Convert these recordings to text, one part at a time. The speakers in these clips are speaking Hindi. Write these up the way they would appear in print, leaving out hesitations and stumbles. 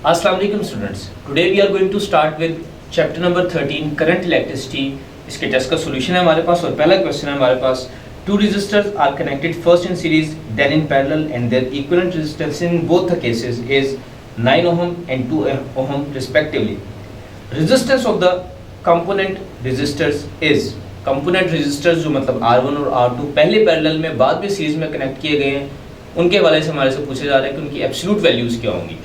Assalamu alaikum students. Today we are going to start with chapter number 13 current electricity. इसके टेस्ट का सॉल्यूशन है हमारे पास और पहला क्वेश्चन है हमारे पास. Two resistors are connected first in series then in parallel and their equivalent resistance in both the cases is 9 ohm and 2 ohm respectively. Resistance of the component resistors is component resistors जो मतलब R1 और R2 पहले पैरेलल में बाद में सीरीज में कनेक्ट किए गए हैं उनके हवाले से हमारे से पूछा जा रहा है कि उनकी एब्सोल्यूट वैल्यूज क्या होंगी.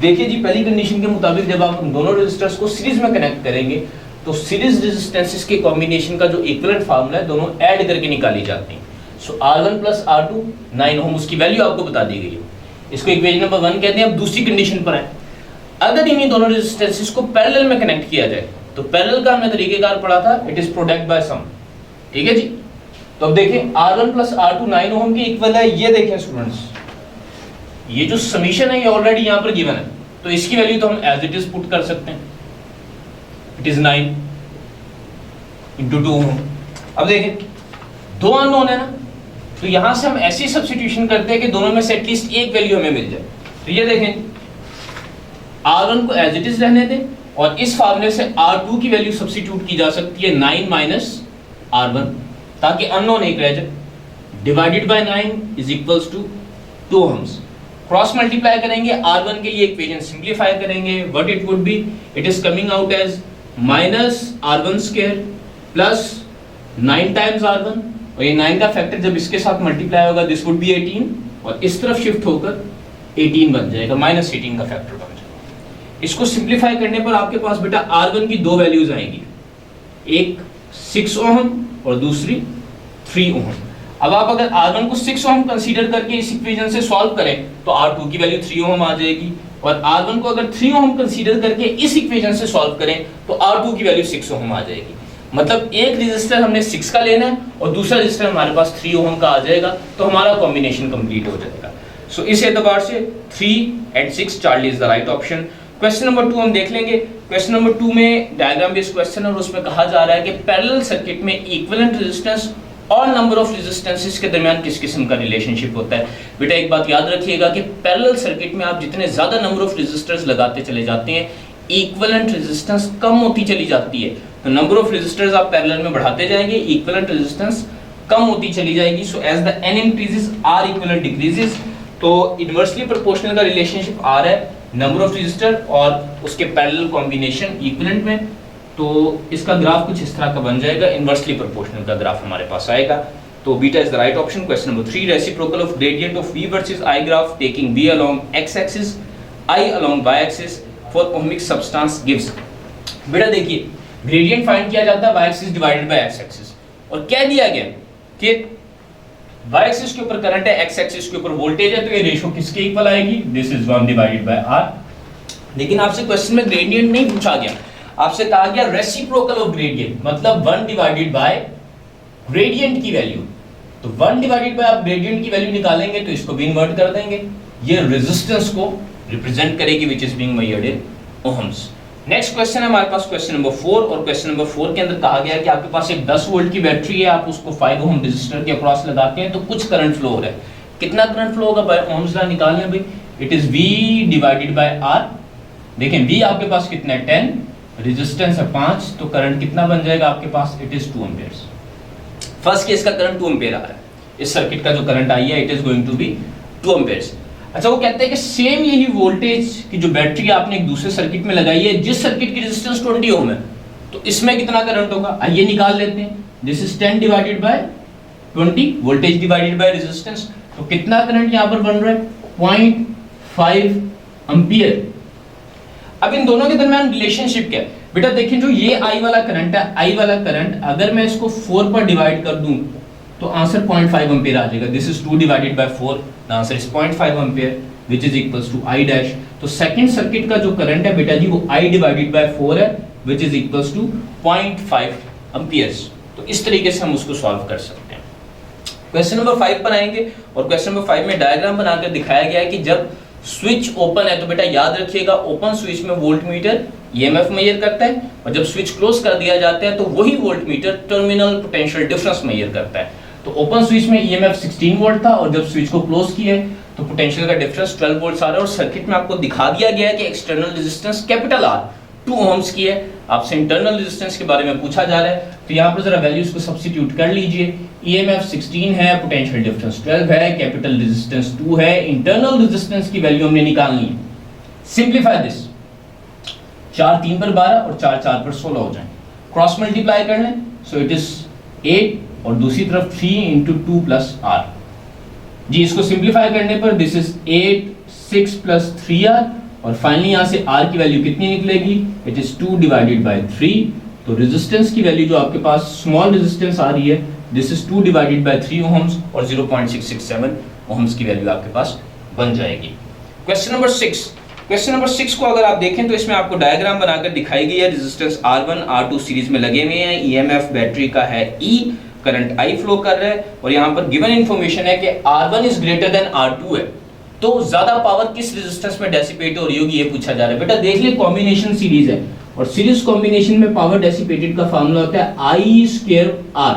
देखिए जी, पहली कंडीशन के मुताबिक जब आप उन दोनों रेजिस्टर्स को सीरीज में कनेक्ट करेंगे तो सीरीज रेजिस्टेंसेस के कॉम्बिनेशन का जो इक्विवेलेंट फार्मूला है दोनों ऐड करके निकाली जाती हैं. सो R1 प्लस R2 9 ओम, उसकी वैल्यू आपको बता दी गई है. इसको इक्वेशन नंबर 1 कहते हैं. अब दूसरी कंडीशन पर है, अगर इन्हीं दोनों रेजिस्टेंसेस को पैरेलल में कनेक्ट किया जाए तो पैरेलल का हमने तरीकेकार पढ़ा था, इट इज प्रोडक्ट बाय सम. ठीक है जी. तो अब देखें R1 प्लस R2 9 ओम के इक्वल है. ये देखें स्टूडेंट्स, ये जो समीशन है ये ऑलरेडी यहां पर गिवन है तो इसकी वैल्यू तो हम एज इट इज पुट कर सकते हैं. इट इज 9 इंटू 2 ओम. अब देखें दो अननोन है ना, तो यहां से हम ऐसी सब्स्टिट्यूशन करते हैं कि दोनों में से एटलीस्ट एक वैल्यू हमें मिल जाए. तो ये देखें R1 को एज इट इज रहने दें और इस फार्मूले से R2 की वैल्यू सब्स्टिट्यूट की जा सकती है 9 माइनस R1 ताकि अननोन एक रह जाए. Divided by 9 is equals to 2 ohms. Cross multiply करेंगे R1 के ये इक्वेशन सिंपलीफाई करेंगे. What it would be, it is coming out as minus R1 square plus 9 times R1 और ये 9 का फैक्टर जब इसके साथ मल्टीप्लाई होगा दिस वुड बी 18 और इस तरफ शिफ्ट होकर 18 बन जाएगा, माइनस 18 का फैक्टर बन जाएगा. इसको सिंपलीफाई करने पर आपके पास बेटा R1 की दो वैल्यूज आएंगी, एक 6 ओम और दूसरी 3 ओम. अब आप अगर R1 को 6 ओम कंसीडर करके इस इक्वेशन से सॉल्व करें तो R2 की वैल्यू 3 ओम आ जाएगी और R1 को अगर 3 ओम कंसीडर करके इस इक्वेशन से सॉल्व करें तो R2 की वैल्यू 6 ओम आ जाएगी. मतलब एक रेजिस्टर हमने 6 का लेना है और दूसरा रेजिस्टर हमारे पास 3 ओम का आ जाएगा तो हमारा कॉम्बिनेशन कंप्लीट हो जाएगा. सो इस एतबार से 3 and 6 Charlie is the right option. Question number 2 हम देख लेंगे. क्वेश्चन नंबर 2 में डायग्राम बेस्ड क्वेश्चन है और उसमें कहा जा रहा है कि पैरेलल सर्किट में इक्विवेलेंट रेजिस्टेंस और नंबर ऑफ रेजिस्टेंसेस के दरमियान किस किस्म का रिलेशनशिप होता है. बेटा एक बात याद रखिएगा कि पैरेलल सर्किट में आप जितने ज्यादा नंबर ऑफ रेजिस्टर्स लगाते चले जाते हैं इक्विवेलेंट रेजिस्टेंस कम होती चली जाती है. तो नंबर ऑफ रेजिस्टर्स आप पैरेलल में बढ़ाते जाएंगे, इक्विवेलेंट रेजिस्टेंस कम होती चली जाएगी. So as the n increases r equivalent decreases. तो इनवर्सली प्रोपोर्शनल का रिलेशनशिप आ रहा है नंबर ऑफ रेजिस्टर और उसके पैरेलल कॉम्बिनेशन इक्विवेलेंट में. तो इसका ग्राफ कुछ इस तरह का बन जाएगा, इनवर्सली प्रोपोर्शनल का ग्राफ हमारे पास आएगा. तो beta is the right option. Question number 3, reciprocal of gradient of V versus I graph taking V along x axis I along y axis for ohmic substance gives. बेटा देखिए ग्रेडियंट फाइंड किया जाता है y axis divided by x axis और क्या दिया गया कि y एक्सिस के ऊपर करंट है, x एक्सिस के ऊपर वोल्टेज है, तो ये रेशियो किसके इक्वल आएगी, this is 1 divided by r. लेकिन आपसे क्वेश्चन में ग्रेडियंट नहीं पूछा गया, आपसे कहा गया रेसिप्रोकल ऑफ ग्रेडियंट, मतलब 1 डिवाइडेड बाय ग्रेडियंट की वैल्यू. तो 1 डिवाइडेड बाय आप ग्रेडियंट की वैल्यू निकालेंगे तो इसको भी इन्वर्ट कर देंगे, ये रेजिस्टेंस को रिप्रेजेंट करेगी which is being measured in ohms. Next question है हमारे पास क्वेश्चन नंबर 4 और क्वेश्चन नंबर 4 के अंदर कहा गया है कि आपके पास एक 10 वोल्ट की बैटरी है, आप उसको 5 ओम रेजिस्टर के अक्रॉस लगाते हैं तो कुछ करंट फ्लो हो रहा है. कितना करंट फ्लो होगा बाय ओम्स लॉ निकाल लें भाई. It is V divided by R. देखें V आपके पास कितना है 10, रेजिस्टेंस है 5, तो करंट कितना बन जाएगा आपके पास, it is 2 amperes. First case का करंट 2 एम्पियर आ रहा है, इस सर्किट का जो करंट आई है it is going to be 2 amperes. अच्छा वो कहते हैं कि सेम यही वोल्टेज की जो बैटरी आपने एक दूसरे सर्किट में लगाई है जिस सर्किट की रेजिस्टेंस 20 ओम है तो इसमें कितना करंट होगा, आइए निकाल लेते हैं. This is 10 divided bye 20, voltage divided by resistance. तो कितना करंट यहां पर बन रहा है 0.5 एम्पियर. अब इन दोनों के दरमियान रिलेशनशिप क्या है बेटा, देखिए जो ये I वाला करंट है, I वाला करंट अगर मैं इसको 4 पर डिवाइड कर दूं तो आंसर 0.5 एम्पियर आ जाएगा. This is 2 divided by 4, the answer is 0.5 ampere which is equals to I dash. तो सेकंड सर्किट का जो करंट है बेटा जी वो I डिवाइडेड बाय 4 है which is equals to 0.5 amperes. तो इस तरीके से हम उसको सॉल्व कर सकते हैं. क्वेश्चन नंबर 5 पर आएंगे और क्वेश्चन नंबर 5 में डायग्राम बनाकर दिखाया गया है कि जब स्विच ओपन है तो बेटा याद रखिएगा ओपन स्विच में वोल्टमीटर ईएमएफ मेजर करता है और जब स्विच क्लोज कर दिया जाता है तो वही voltmeter terminal potential difference measure करता है. तो ओपन स्विच में ईएमएफ 16 वोल्ट था और जब स्विच को क्लोज किया तो पोटेंशियल का डिफरेंस 12 वोल्ट्स आ रहा है और सर्किट में आपको दिखा दिया गया है कि external resistance capital R 2 ohms की है। आपसे इंटरनल रेजिस्टेंस के बारे में पूछा जा रहा है, तो यहाँ पर जरा वैल्यूज को सब्स्टिट्यूट कर लीजिए। ईएमएफ 16 है, पोटेंशियल डिफरेंस 12 है, कैपिटल रेजिस्टेंस 2 है, इंटरनल रेजिस्टेंस की वैल्यू हमने निकालनी है। सिंप्लीफाई दिस, 4 3 पर 12 और 4 4 पर 16 हो जाए, क्रॉस मल्टीप्लाई कर लें, सो इट इज 8 और दूसरी तरफ 3 इंटू 2 प्लस आर जी। इसको सिंप्लीफाई करने पर दिस इज 8 6 प्लस 3r और फाइनली यहाँ से r की वैल्यू कितनी निकलेगी, इट इज 2 डिवाइडेड बाय 3। तो रेजिस्टेंस की वैल्यू जो आपके पास स्मॉल रेजिस्टेंस आ रही है this is 2 divided by 3 ohms और 0.667 ओम्स की वैल्यू आपके पास बन जाएगी। क्वेश्चन नंबर 6, क्वेश्चन नंबर 6 को अगर आप देखें तो इसमें आपको डायग्राम बनाकर दिखाई गई है। रेजिस्टेंस R1 R2 सीरीज में लगे हुए हैं, ईएमएफ बैटरी का है E, करंट I फ्लो कर रहा है और यहाँ पर गिवन इंफॉर्मेशन है कि R1 is greater than R2 है, तो ज्यादा पावर किस रेजिस्टेंस में डेसिपेट हो रही होगी ये पूछा जा रहा है। बेटा देख ले, कॉम्बिनेशन सीरीज है और सीरीज कॉम्बिनेशन में पावर डेसिपेटेड का फार्मूला होता है I²R।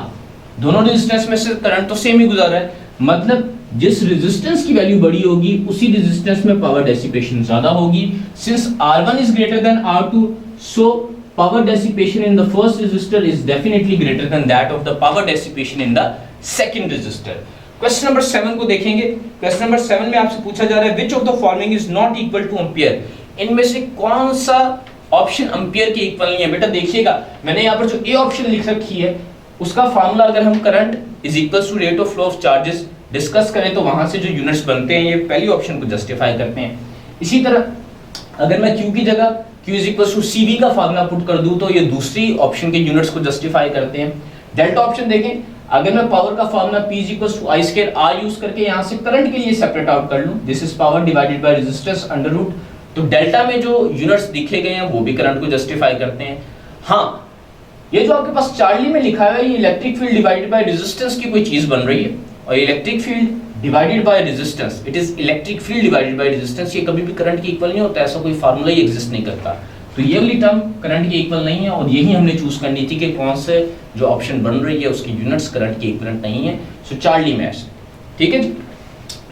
दोनों रेजिस्टेंस में से करंट तो सेम ही गुजर रहा है, मतलब जिस रेजिस्टेंस की वैल्यू बड़ी होगी उसी रेजिस्टेंस में पावर डेसिपेशन ज्यादा होगी। Since R1 is greater than R2, so power dissipation in the first resistor is definitely greater than that of the power dissipation in the second resistor. Question number 7 को देखेंगे। Question number 7 में आपसे पूछा जा रहा है which of the following is not equal to ampere? इनमें से कौन सा ऑप्शन एम्पियर के इक्वल नहीं है? बेटा देखिएगा, मैंने यहाँ पर जो ए ऑप्शन लिख रखी है उसका फार्मूला अगर हम current is equal to rate of flow of charges discuss करें तो वहां से जो यूनिट्स बनते हैं ये पहली ऑप्शन को जस्टिफाई करते हैं। इसी तरह अगर मैं Q की जगह Q is equal to CV का फार्मूला पुट कर दूं तो ये दूसरी ऑप्शन के यूनिट्स को जस्टिफाई करते हैं। डेल्टा ऑप्शन देखें, अगर मैं पावर का formula P is equal to I²R use करके यहाँ से करंट के लिए सेपरेट आउट कर लूं, this is power divided by resistance under root, तो डेल्टा में जो यूनिट्स दिखे गए हैं वो भी करंट को जस्टिफाई करते हैं। हाँ, ये जो आपके पास चार्ली में लिखा है ये electric field divided by resistance की कोई चीज बन रही है और electric field divided by resistance, it is electric field divided by resistance, ये कभी भी करंट के इक्वल नहीं होता, ऐसा कोई फार्मूला ही एग्जिस्ट नहीं करता। तो ये वाली टर्म करंट के इक्वल नहीं है और यही हमने चूज करनी थी कि कौन से जो ऑप्शन बन रही है उसकी यूनिट्स करंट के इक्विवेलेंट नहीं है। सो चार्ली मैच, ठीक है जी।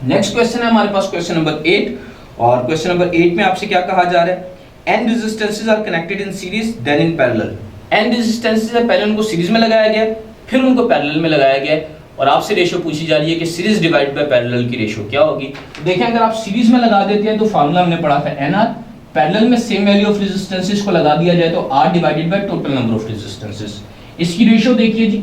नेक्स्ट क्वेश्चन है हमारे पास क्वेश्चन नंबर 8 और क्वेश्चन नंबर 8 में आपसे क्या कहा जा रहा है, n resistances are connected in series then in parallel. n resistances है, पहले उनको सीरीज में लगाया गया फिर उनको पैरेलल में लगाया गया और आपसे रेशियो पूछी जा रही है कि सीरीज डिवाइड बाय पैरेलल की रेशियो क्या होगी। तो देखें, अगर आप सीरीज में लगा देते हैं तो फार्मूला हमने पढ़ा था NR, पैरेलल में सेम वैल्यू ऑफ रेजिस्टेंसेस को लगा दिया जाए तो R divided by total number of resistances. इसकी रेशियो देखिए जी,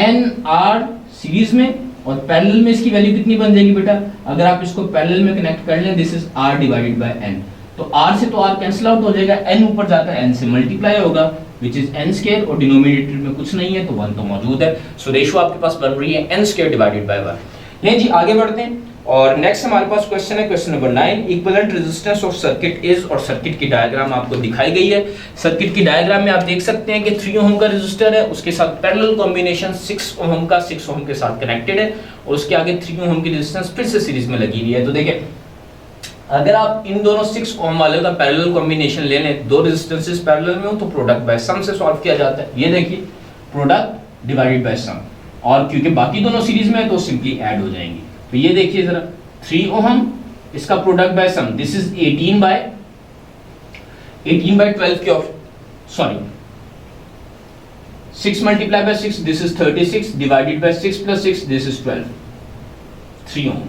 NR सीरीज में और पैरेलल में इसकी वैल्यू कितनी बन जाएगी बेटा, अगर आप इसको पैरेलल में कनेक्ट कर लें this is R divided by N, तो R से तो R कैंसिल आउट हो जाएगा, N ऊपर जाता है N से मल्टीप्लाई होगा which is n स्क्वायर और डिनोमिनेटर में कुछ नहीं है तो 1 तो मौजूद है। सो रेशियो आपके पास बन रही है n स्क्वायर डिवाइडेड बाय 1। लें जी आगे बढ़ते हैं और नेक्स्ट हमारे पास क्वेश्चन है question number 9, equivalent resistance of circuit is, और सर्किट की डायग्राम आपको दिखाई गई है। सर्किट की डायग्राम में आप देख सकते हैं कि 3 ओम का रेजिस्टर है, उसके साथ पैरेलल कॉम्बिनेशन 6 ओम का 6 ओम के साथ कनेक्टेड है और उसके आगे 3 ओम की रेजिस्टेंस फिर से सीरीज में लगी हुई है। तो देखिए, अगर आप इन दोनों 6 ओम वाले का पैरेलल कॉम्बिनेशन ले लें, दो रेजिस्टेंसेस पैरेलल में हो तो प्रोडक्ट बाय सम से सॉल्व किया जाता है। ये देखिए, प्रोडक्ट डिवाइडेड बाय सम, और क्योंकि बाकी दोनों सीरीज में है तो सिंपली ऐड हो जाएंगी। तो ये देखिए जरा, 3 ओम इसका product by sum, this is 18 by 12 के sorry 6 multiply by 6 this is 36 divided by 6 plus 6 this is 12, 3 ohm,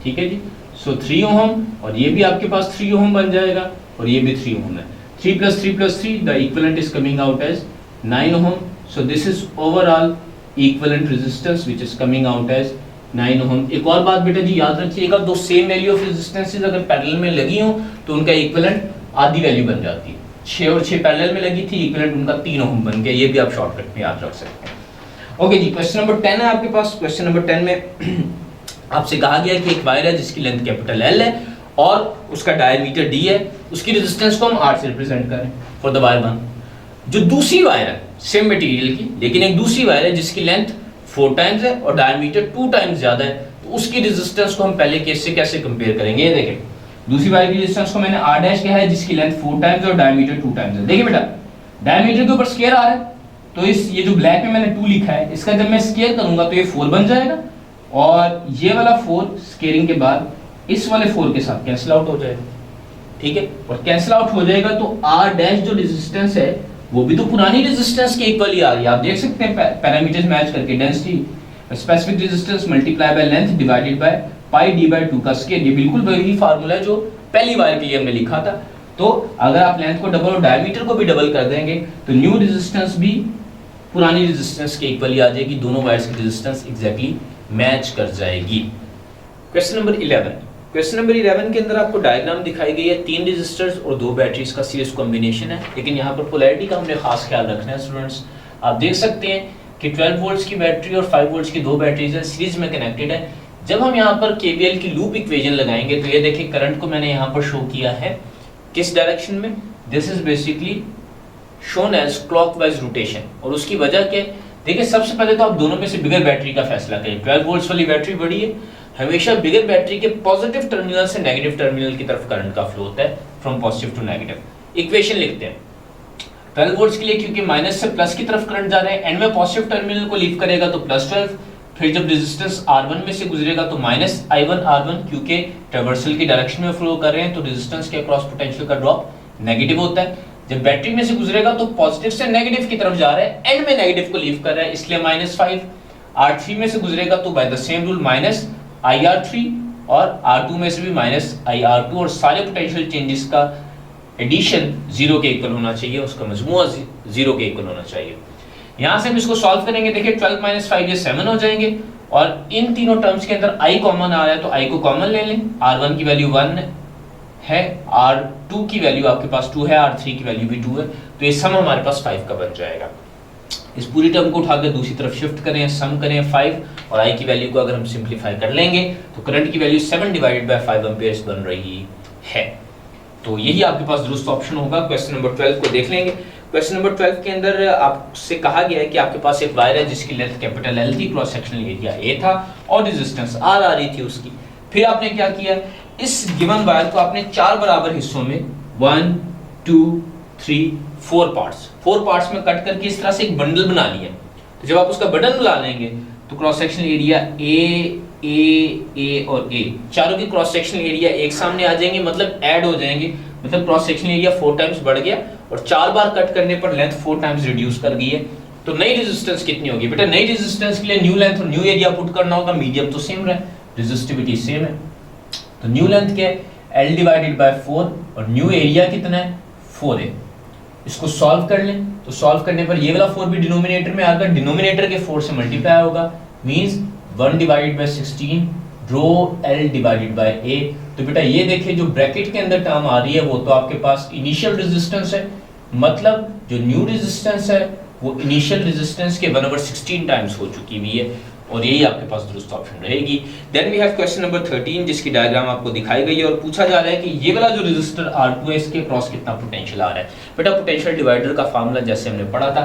ठीक है जी। सो 3 ओम और ये भी आपके पास 3 ओम बन जाएगा और ये भी 3 ओम है। 3 plus 3 plus 3 the equivalent is coming out as 9 ohm. So this is overall equivalent resistance which is coming out as 9 ohm. एक और बात बेटा जी याद रखिएगा, दो सेम वैल्यू ऑफ रेजिस्टेंसेस अगर पैरेलल में लगी हो तो उनका इक्विवेलेंट आधी वैल्यू बन जाती है। 6 और 6 पैरेलल में लगी थी, इक्विवेलेंट उनका 3 ओम बन गया। ये भी आप शॉर्टकट में याद रख सकते हैं। ओके जी, क्वेश्चन नंबर 10 है आपके पास। क्वेश्चन नंबर 10 में आपसे कहा गया कि एक वायर है जिसकी लेंथ कैपिटल L है और उसका डायमीटर D है, उसकी रेजिस्टेंस को हम R से रिप्रेजेंट करें फॉर द वायर 1। जो दूसरी वायर है सेम मटेरियल की, लेकिन एक दूसरी वायर है जिसकी लेंथ 4 टाइम्स है और डायमीटर 2 टाइम्स ज्यादा है, तो उसकी रेजिस्टेंस को हम पहले केस से कैसे कंपेयर करेंगे। ये देखें, दूसरी वायर की रेजिस्टेंस को मैंने R डैश कहा है जिसकी लेंथ 4 टाइम्स और डायमीटर 2 टाइम्स है। देखिए बेटा, डायमीटर के ऊपर स्क्वायर आ रहा है तो इस ये जो ब्लैक में मैंने 2 लिखा है इसका जब मैं स्क्वायर करूंगा तो ये 4 बन जाएगा और ये वाला 4 स्क्वायरिंग के बाद इस वाले 4 के साथ कैंसिल आउट हो जाएगा, ठीक है। और कैंसिल आउट हो जाएगा तो आर डैश जो रेजिस्टेंस है वो भी तो पुरानी रेजिस्टेंस के इक्वल ही आ रही है। आप देख सकते हैं पैरामीटर्स मैच करके, density specific resistance multiply by length divided by pi D by 2 का स्क्वायर। ये बिल्कुल वही फार्मूला है जो पहली बार के लिए हमने लिखा था। तो अगर आप लेंथ को डबल और डायमीटर को भी डबल कर देंगे तो न्यू रेजिस्टेंस भी पुरानी रेजिस्टेंस के इक्वल ही आ जाएगी, दोनों वायर्स की रेजिस्टेंस एग्जैक्टली मैच कर जाएगी। क्वेश्चन नंबर 11, क्वेश्चन नंबर 11 के अंदर आपको डायग्राम दिखाई गई है, 3 रेजिस्टर्स और 2 बैटरीज का सीरीज कॉम्बिनेशन है, लेकिन यहाँ पर पोलैरिटी का हमने खास ख्याल रखना है स्टूडेंट्स। आप देख सकते हैं कि 12 वोल्ट्स की बैटरी और 5 वोल्ट्स की 2 बैटरीज है, सीरीज में कनेक्टेड है। जब हम यहाँ पर केवीएल की लूप इक्वेशन लगाएंगे तो ये देखिए करंट को मैंने यहाँ पर शो किया है किस डायरेक्शन में, this is basically shown as clockwise rotation. और उसकी वजह क्या है, देखिए सबसे पहले तो आप दोनों में से बिगर बैटरी का फैसला करें। 12 वोल्ट्स वाली बैटरी बड़ी है, हमेशा बिगर बैटरी के पॉजिटिव टर्मिनल से नेगेटिव टर्मिनल की तरफ करंट का फ्लो होता है, from positive to negative. Equation लिखते हैं 12 वोल्ट्स के लिए, क्योंकि माइनस से प्लस की तरफ करंट जा रहा है, एंड में पॉजिटिव टर्मिनल को लीव करेगा तो +12, फिर जब रेजिस्टेंस R1 में से गुजरेगा तो -I1 R1, क्योंकि ट्रावर्सल की डायरेक्शन में फ्लो कर रहे हैं तो रेजिस्टेंस के अक्रॉस पोटेंशियल का ड्रॉप नेगेटिव होता है। जब बैटरी में से गुजरेगा तो पॉजिटिव से नेगेटिव की तरफ जा रहा है, एंड में नेगेटिव को लीव कर रहा है, इसलिए -5। R3 में से गुजरेगा तो by the same rule -IR3, और R2 में से भी -IR2, और सारे पोटेंशियल चेंजेस का एडिशन 0 के इक्वल होना चाहिए, उसका मजमूआ 0 के इक्वल होना चाहिए। यहाँ से हम इसको सॉल्व करेंगे, देखिए 12 - 5 ये 7 हो जाएंगे, और इन तीनों टर्म्स के अंदर I कॉमन आ रहा है तो I को कॉमन ले लें। R1 की वैल्यू 1 है, R2 की वैल्यू आपके पास 2 है, R3 की वैल्यू भी 2 है, तो ये सम हमारे पास 5 का बन जाएगा। इस पूरी टर्म को उठाकर दूसरी तरफ शिफ्ट करें, सम करें 5, और I की वैल्यू को अगर हम सिंप्लीफाई कर लेंगे तो करंट की वैल्यू 7/5 एम्पियर्स बन रही है। तो यही आपके पास दुरुस्त ऑप्शन होगा। क्वेश्चन नंबर 12 को देख लेंगे। क्वेश्चन नंबर 12 के अंदर आपसे कहा गया है कि आपके पास एक वायर है जिसकी लेंथ कैपिटल L थी, क्रॉस सेक्शनल एरिया A था, और रेजिस्टेंस R आ रही थी उसकी। फिर आपने क्या किया, इस गिवन वायर को आपने 4 बराबर हिस्सों में 1 2 3 4 पार्ट्स में कट करके इस तरह से एक बंडल बना लिया। तो जब आप उसका बंडल बना लेंगे तो क्रॉस सेक्शनल एरिया A और A, चारों की क्रॉस सेक्शनल एरिया एक सामने आ जाएंगे, मतलब ऐड हो जाएंगे, मतलब क्रॉस सेक्शनल एरिया 4 टाइम्स बढ़ गया, और 4 बार कट करने पर लेंथ 4 टाइम्स रिड्यूस कर गई है। तो नई रेजिस्टेंस कितनी होगी बेटा, नई रेजिस्टेंस के लिए न्यू लेंथ और न्यू एरिया पुट करना होगा, मीडियम तो सेम रहे, रेजिस्टिविटी सेम है, तो न्यू लेंथ क्या है L/4, और न्यू एरिया कितना है 4 है। इसको सॉल्व कर लें, तो सॉल्व करने पर ये वाला 4 भी डिनोमिनेटर में आकर डिनोमिनेटर के 4 से मल्टीप्लाई होगा, मींस 1/16 रो L/A। तो बेटा ये देखिए जो ब्रैकेट के अंदर टर्म आ रही है वो तो आपके पास इनिशियल रेजिस्टेंस है, मतलब जो न्यू रेजिस्टेंस है वो इनिशियल रेजिस्टेंस के 1/16 टाइम्स हो चुकी हुई है, और यही आपके पास दुरुस्त ऑप्शन रहेगी। Then we have question number 13 जिसकी डायग्राम आपको दिखाई गई है, और पूछा जा रहा है कि ये वाला जो रेजिस्टर R2 है इसके क्रॉस कितना पोटेंशियल आ रहा है। बेटा पोटेंशियल डिवाइडर का फार्मूला जैसे हमने पढ़ा था,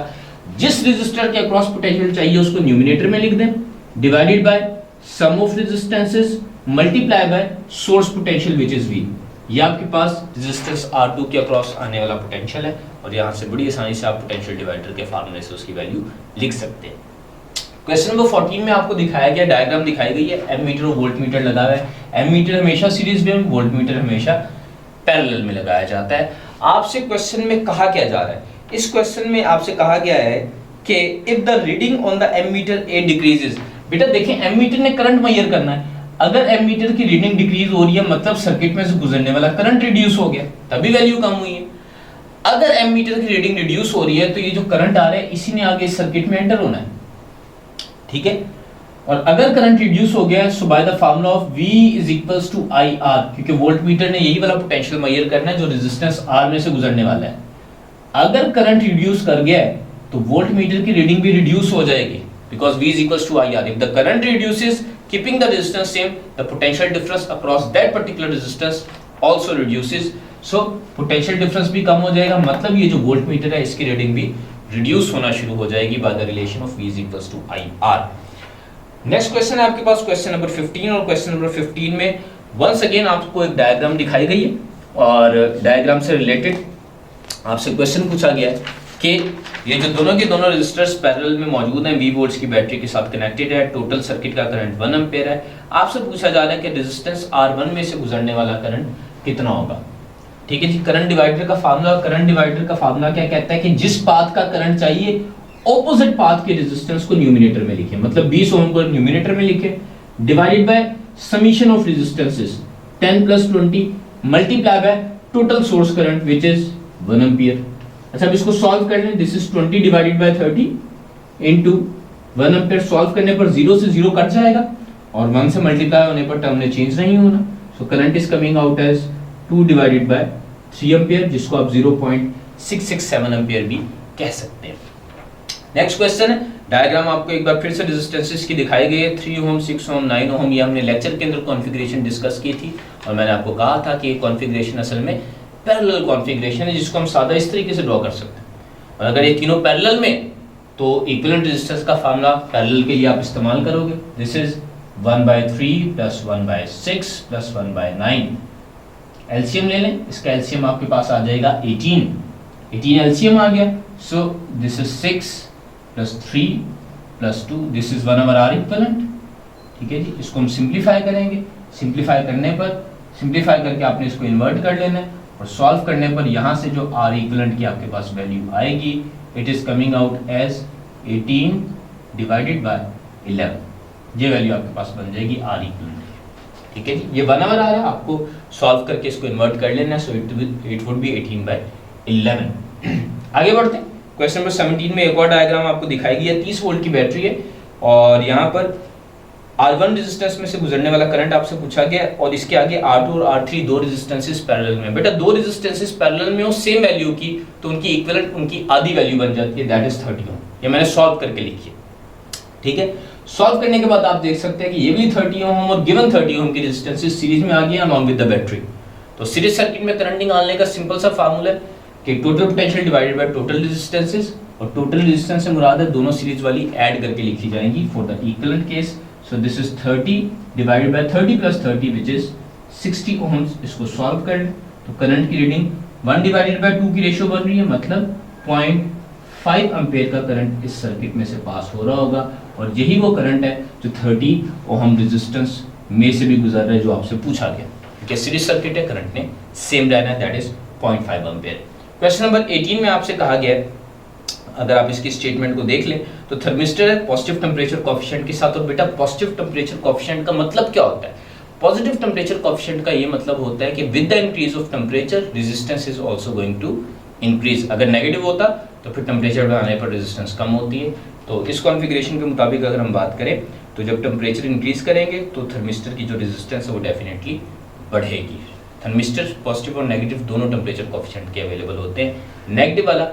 जिस रेजिस्टर के क्रॉस पोटेंशियल चाहिए उसको न्यूमरेटर में लिख दें, divided by sum of resistances multiply by source potential which is V। ये आपके पास रेजिस्टेंस R2 के अक्रॉस आने वाला पोटेंशियल है, और यहाँ से बड़ी आसानी से आप पोटेंशियल डिवाइडर के फार्मूले से उसकी वैल्यू लिख सकते हैं। क्वेश्चन नंबर 14 में आपको दिखाया गया, डायग्राम दिखाई गई है, एमीटर और वोल्टमीटर लगा हुआ है। एमीटर हमेशा सीरीज में, वोल्टमीटर हमेशा पैरेलल में लगाया जाता है। आपसे क्वेश्चन में कहा क्या जा रहा है, इस क्वेश्चन में आपसे कहा गया है कि if the reading on the ammeter A decreases. बेटा देखें एमीटर ने करंट मेजर करना है, अगर एमीटर की रीडिंग डिक्रीज हो रही है मतलब सर्किट में से गुजरने वाला करंट रिड्यूस हो गया, तभी वैल्यू कम हुई है। अगर एमीटर की रीडिंग रिड्यूस हो रही है तो ये जो करंट आ रहा है इसी ने आगे इस सर्किट में एंटर होना है, ठीक है। और अगर करंट रिड्यूस हो गया so by the formula of V = IR, क्योंकि वोल्टमीटर ने यही वाला पोटेंशियल मेजर करना है जो रेजिस्टेंस R में से गुजरने वाला है। अगर करंट रिड्यूस कर गया है तो वोल्टमीटर की रीडिंग भी रिड्यूस हो जाएगी, because V = IR। If the current reduces keeping the resistance same, the potential difference across that particular resistance also reduces. So potential difference भी कम हो जाएगा, मतलब ये जो वोल्टमीटर है इसकी रीडिंग भी रिड्यूस होना शुरू हो जाएगी by the relation of V = IR। Next question है आपके पास क्वेश्चन नंबर 15, और क्वेश्चन नंबर 15 में वंस अगेन आपको एक डायग्राम दिखाई गई है, और डायग्राम से रिलेटेड आपसे क्वेश्चन पूछा गया है कि ये जो दोनों के दोनों रेजिस्टर्स पैरेलल में मौजूद हैं, 20 वोल्ट्स की बैटरी के साथ कनेक्टेड है, टोटल सर्किट का करंट 1 एम्पीयर है। आपसे पूछा जा रहा है कि रेजिस्टेंस R1 में से गुजरने वाला करंट कितना होगा। ठीक है जी, करंट डिवाइडर का फार्मूला क्या कहता है कि जिस पाथ का करंट चाहिए ऑपोजिट पाथ के रेजिस्टेंस को न्यूमरेटर में लिखें, मतलब 20 ओम को न्यूमरेटर में लिखें, divided by summation of resistances 10 + 20 multiply by total source current which is 1 ampere. अच्छा, अब इसको सॉल्व कर लें। This is 20 divided by 30 into 1 ampere. Solve करने पर 0 से 0 कट जाएगा और 1 से मल्टीप्लाई होने पर टर्म ने चेंज नहीं होना। So current is coming out as 2 divided by 3 ampere, जिसको आप 0.667 एम्पीयर भी कह सकते हैं। नेक्स्ट क्वेश्चन है, डायग्राम आपको एक बार फिर से रेजिस्टेंसेस की दिखाई गई है। 3 ओम, 6 ओम, 9 ओम। ये हमने लेक्चर के अंदर कॉन्फ़िगरेशन डिस्कस की थी और मैंने आपको कहा था कि ये कॉन्फ़िगरेशन असल में पैरेलल कॉन्फ़िगरेशन है, जिसको हम सादा इस तरीके से ड्रॉ कर सकते हैं। और अगर ये तीनों पैरेलल में, तो इक्विवेलेंट रेजिस्टेंस का फार्मूला पैरेलल के लिए आप इस्तेमाल करोगे। This is 1/3 + 1/6 + 1/9। एलसीएम ले लें, इसका एलसीएम आपके पास आ जाएगा 18 एलसीएम आ गया। So this is 6 + 3 + 2, this is 1 over R equivalent. ठीक है जी, इसको हम सिंप्लीफाई करेंगे। सिंप्लीफाई करके आपने इसको इन्वर्ट कर लेना है और सॉल्व करने पर यहाँ से जो R इक्विवेलेंट की आपके पास वैल्यू आएगी, it is coming out as 18 divided by 11। ये वैल्यू आपके पास बन जाएगी R इक्विवेलेंट। ठीक है जी, ये 1 आवर आ रहा है, आपको सॉल्व करके इसको इन्वर्ट कर लेना है। So it would B 18/11। आगे बढ़ते हैं। क्वेश्चन नंबर 17 में एक और डायग्राम आपको दिखाई गई है। 30 वोल्ट की बैटरी है और यहाँ पर R1 रेजिस्टेंस में से गुजरने वाला करंट आपसे पूछा गया और इसके आगे R2 और R3 दो रेजिस्टेंसेस पैरेलल में। बेटा दो रेजिस्टेंसेस पैरेलल में हो सेम वैल्यू की, तो उनकी इक्विवेलेंट, उनकी आधी वैल्यू बन जाती है, दैट इज 30 ओम। ये मैंने सॉल्व करके लिखी है। ठीक है, सॉल्व करने के बाद आप देख सकते हैं कि ये भी 30 ओम और गिवन 30 ओम की रेजिस्टेंसेस सीरीज में आ गई अलोंग विद द बैटरी। तो सीरीज सर्किट में करंट निकालने का सिंपल सा फार्मूला है कि total potential divided by total resistances, और टोटल रेजिस्टेंस से मुराद है दोनों सीरीज वाली ऐड करके लिखी जाएंगी for the equivalent case. So this is 30 divided by 30 + 30 which is 60 ohms. इसको सॉल्व कर तो करंट की रीडिंग 1/2 की रेशियो बन रही है, मतलब 0.5 एम्पीयर का करंट इस सर्किट में से पास हो रहा होगा। और यही वो करंट है जो 30 ओम रेजिस्टेंस में से भी गुजर रहा है, जो आपसे पूछा गया। क्योंकि सीरीज सर्किट है, करंट ने सेम रहना है, that is 0.5 ampere. Question number 18 में आपसे कहा गया है, अगर आप इसकी स्टेटमेंट को देख लें तो थर्मिस्टर है पॉजिटिव टेम्परेचर कोएफिशिएंट के साथ। और बेटा पॉजिटिव टेम्परेचर कोएफिशिएंट का मतलब क्या होता है? पॉजिटिव टेम्परेचर कोएफिशिएंट का ये मतलब होता है कि with the increase of temperature resistance is also going to increase. अगर नेगेटिव होता तो फिर टेम्परेचर बढ़ाने पर रेजिस्टेंस कम होती है। तो इस कॉन्फ़िगरेशन के मुताबिक अगर हम बात करें तो जब टेम्परेचर इंक्रीज करेंगे तो थर्मिस्टर की जो रेजिस्टेंस है वो डेफिनेटली बढ़ेगी। थर्मिस्टर पॉजिटिव और नेगेटिव दोनों टेम्परेचर कोएफिशिएंट के अवेलेबल होते हैं। नेगेटिव वाला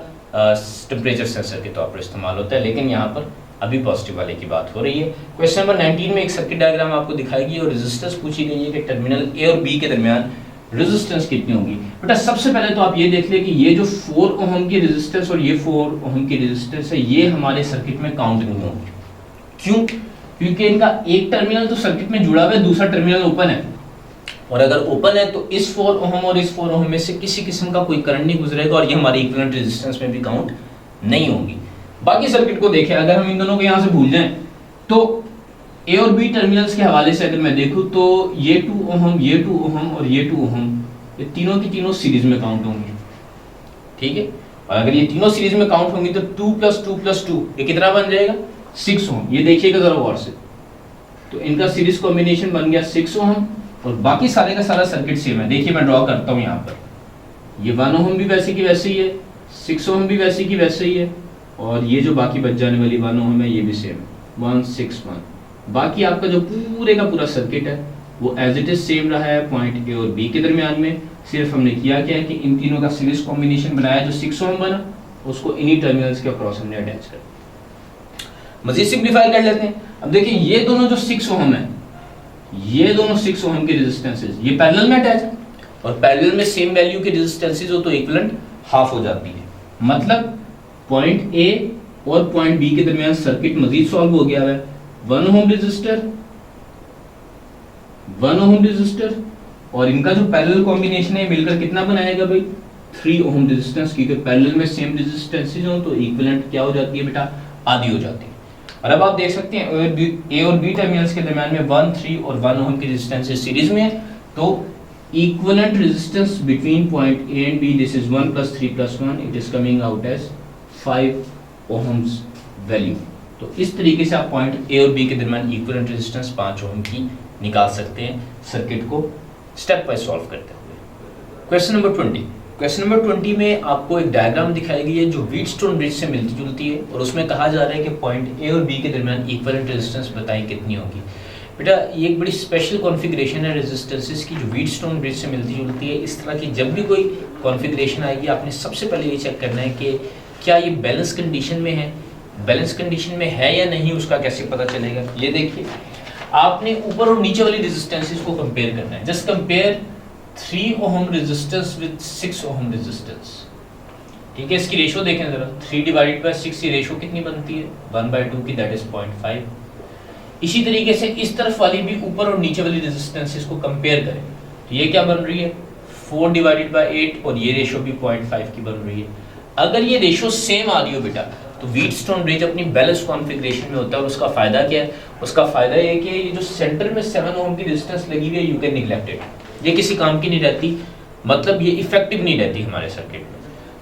टेम्परेचर सेंसर के तौर पर इस्तेमाल होता है, लेकिन यहाँ पर अभी पॉजिटिव वाले की बात हो रही है। क्वेश्चन नंबर 19 में एक सर्किट डायग्राम आपको दिखाएगी और रेजिस्टेंस पूछी गई है कि टर्मिनल ए और बी के दरमियान रेजिस्टेंस कितनी होगी। बेटा सबसे पहले तो आप ये देख लें कि ये जो 4 ओम की रेजिस्टेंस और ये 4 ओम की रेजिस्टेंस है, ये हमारे सर्किट में काउंट नहीं होंगे। क्यों? क्योंकि इनका एक टर्मिनल तो सर्किट में जुड़ा हुआ है, दूसरा टर्मिनल ओपन है, और अगर ओपन है तो इस 4 ओम और इस 4 ओम में से किसी किस्म का कोई करंट नहीं गुजरेगा और ये हमारी इक्विवेलेंट रेजिस्टेंस में भी काउंट नहीं होंगी। बाकी सर्किट को देखें, अगर हम इन दोनों को यहाँ से भूल जाएं तो ए और बी टर्मिनल्स के हवाले से अगर मैं देखूं तो ये 2 ओम, ये 2 ओम और ये 2 ओम, ये तीनों की तीनों सीरीज में काउंट होंगी। ठीक है, और अगर ये तीनों सीरीज में काउंट होंगी तो 2 + 2 + 2 ये कितना बन जाएगा? 6 ओम। ये देखिएगा जरा गौर से, तो इनका सीरीज कॉम्बिनेशन बन गया 6 ओम और बाकी सारे का सारा सर्किट सेम है। देखिए मैं ड्रॉ करता हूँ यहाँ पर, ये 1 ओम भी वैसे की वैसे ही है, 6 ओम भी वैसे की वैसे ही है, और ये जो बाकी बच जाने वाली 1 ओम है ये भी सेम है, 1 6 1। बाकी आपका जो पूरे का पूरा सर्किट है वो एज इट इज सेम रहा है पॉइंट ए और बी के दरमियान में। सिर्फ हमने किया क्या है कि इन तीनों का सीरीज कॉम्बिनेशन बनाया, जो 6 ओम बना उसको इन्हीं टर्मिनल्स के अक्रॉस हमने अटैच कर। मजीद सिंप्लीफाई कर लेते हैं। अब देखिए ये दोनों जो 6 ओम है, ये दोनों 6 ओम के रेजिस्टेंसेस ये पैरेलल में अटैच है, और पैरेलल में सेम वैल्यू के रेजिस्टेंसेस हो तो इक्विवेलेंट हाफ हो जाती है। मतलब पॉइंट ए और पॉइंट बी के दरमियान सर्किट मजीद सॉल्व हो गया है। 1 ओम रेजिस्टर, 1 ओम रेजिस्टर और इनका जो पैरेलल कॉम्बिनेशन है मिलकर कितना बनाएगा भाई? 3 ओम रेजिस्टेंस, क्योंकि पैरेलल में सेम रेजिस्टेंसेज हो तो इक्विवेलेंट क्या हो जाती है बेटा, आधी हो जाती है। और अब आप देख सकते हैं ए और बी टर्मिनल्स के दरमियान में 1, 3 और 1 ओम की रेजिस्टेंस सीरीज में है, तो equivalent resistance between point A and B, this is 1 + 3 + 1, it is coming out as 5 ohms value. तो इस तरीके से आप पॉइंट ए और बी के दरमियान इक्विवेलेंट रेजिस्टेंस 5 ओम की निकाल सकते हैं सर्किट को स्टेप बाय सॉल्व करते हुए। क्वेश्चन नंबर 20, क्वेश्चन नंबर 20 में आपको एक डायग्राम दिखाई गई है जो व्हीटस्टोन ब्रिज से मिलती जुलती है, और उसमें कहा जा रहा है कि पॉइंट ए और बी के दरमियान इक्विवेलेंट रेजिस्टेंस बताएं कितनी होगी। बेटा ये एक बड़ी स्पेशल कॉन्फ़िगरेशन है रेजिस्टेंसेस की जो व्हीटस्टोन ब्रिज से मिलती जुलती है। इस तरह की जब भी कोई कॉन्फ़िगरेशन आएगी आपने सबसे पहले ये चेक करना है कि क्या ये बैलेंस कंडीशन में है, बैलेंस कंडीशन में है या नहीं, उसका कैसे पता चलेगा। ये देखिए आपने ऊपर और नीचे वाली रेजिस्टेंसेस को कंपेयर करना है। Just compare 3 ohm resistance with 6 ohm resistance, ठीक है। इसकी रेशो देखें जरा, 3/6 की रेशो कितनी बनती है, 1/2 की, दैट इज 0.5। इसी तरीके से इस तरफ वाली भी ऊपर और नीचे वाली रेजिस्टेंसेस को कंपेयर करें तो ये क्या बन रही है, 4/8, और ये रेशो भी 0.5 की बन रही है। अगर ये रेशो सेम आ रही हो बेटा तो व्हीटस्टोन ब्रिज अपनी बैलेंस कॉन्फ़िगरेशन में होता है। और उसका फायदा क्या है, उसका फायदा ये है कि ये जो सेंटर में 7 ओम की रेजिस्टेंस लगी हुई है, यू कैन निग्लेक्ट इट, ये किसी काम की नहीं रहती, मतलब ये इफेक्टिव नहीं रहती हमारे सर्किट में।